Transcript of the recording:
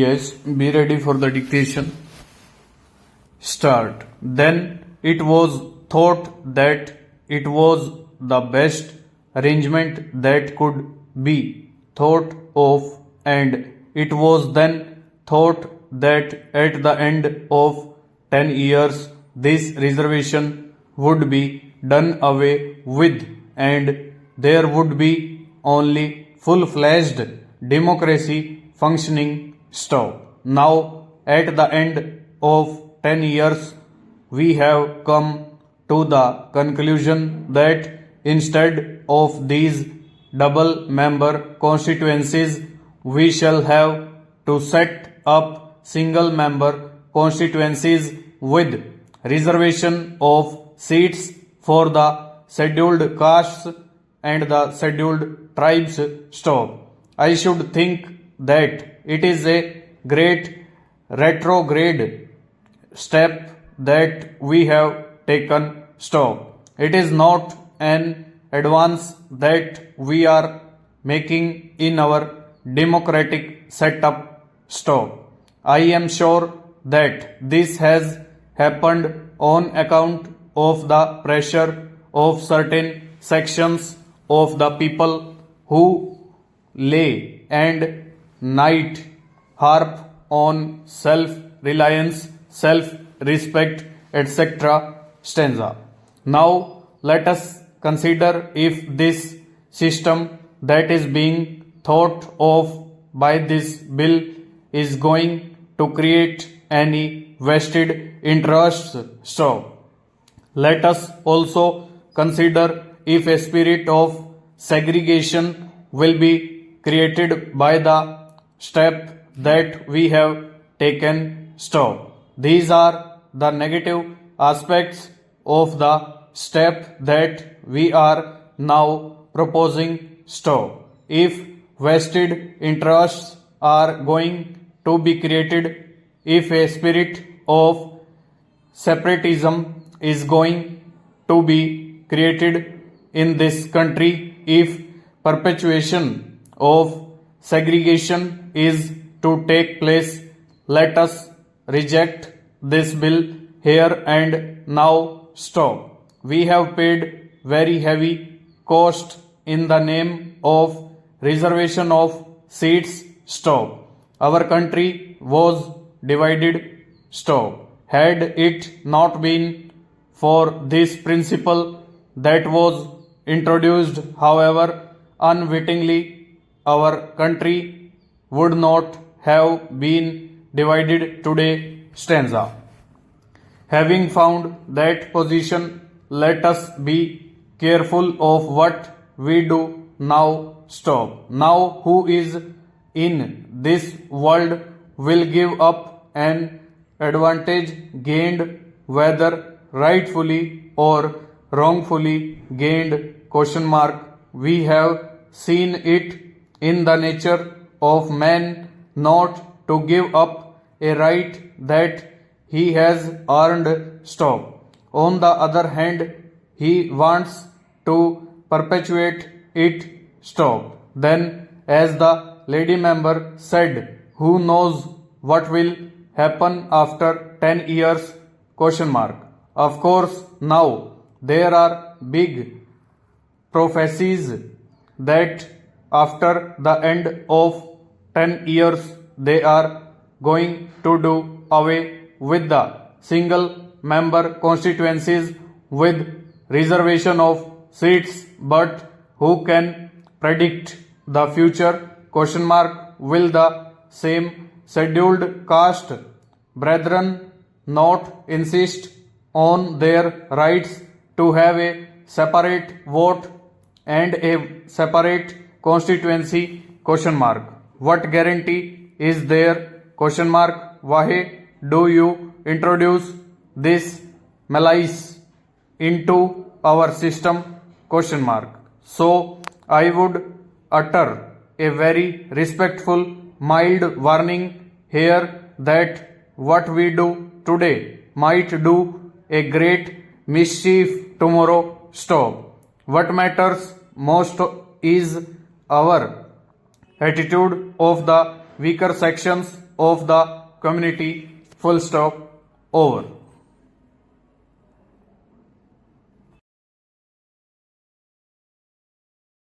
Yes, be ready for the dictation. Start. Then it was thought that it was the best arrangement that could be thought of, and it was then thought that at the end of 10 years this reservation would be done away with, and there would be only full-fledged democracy functioning. Stop. Now, at the end of 10 years, we have come to the conclusion that instead of these double member constituencies, we shall have to set up single member constituencies with reservation of seats for the scheduled castes and the scheduled tribes. Stop. I should think that it is a great retrograde step that we have taken. Stop. It is not an advance that we are making in our democratic setup. Stop. I am sure that this has happened on account of the pressure of certain sections of the people who lay and night harp on self-reliance, self-respect, etc. stanza. Now let us consider if this system that is being thought of by this bill is going to create any vested interests. So let us also consider if a spirit of segregation will be created by the step that we have taken. Stop. These are the negative aspects of the step that we are now proposing. Stop. If vested interests are going to be created, if a spirit of separatism is going to be created in this country, if perpetuation of segregation is to take place, let us reject this bill here and now. Stop. We have paid very heavy cost in the name of reservation of seats. Stop. Our country was divided. Stop. Had it not been for this principle that was introduced, however, unwittingly, our country would not have been divided today. Stanza. Having found that position, let us be careful of what we do now. Stop. Now, who is in this world will give up an advantage gained, whether rightfully or wrongfully gained? Question mark. We have seen it in the nature of man not to give up a right that he has earned. Stop. On the other hand, he wants to perpetuate it. Stop. Then, as the lady member said, who knows what will happen after 10 years? Question mark. Of course, now there are big prophecies that after the end of 10 years they are going to do away with the single member constituencies with reservation of seats, but who can predict the future? Question mark. Will the same scheduled caste brethren not insist on their rights to have a separate vote and a separate constituency? Question mark. What guarantee is there? Question mark. Why do you introduce this malice into our system? Question mark. So I would utter a very respectful, mild warning here that what we do today might do a great mischief tomorrow. Stop. What matters most is our attitude of the weaker sections of the community. Full stop. Over.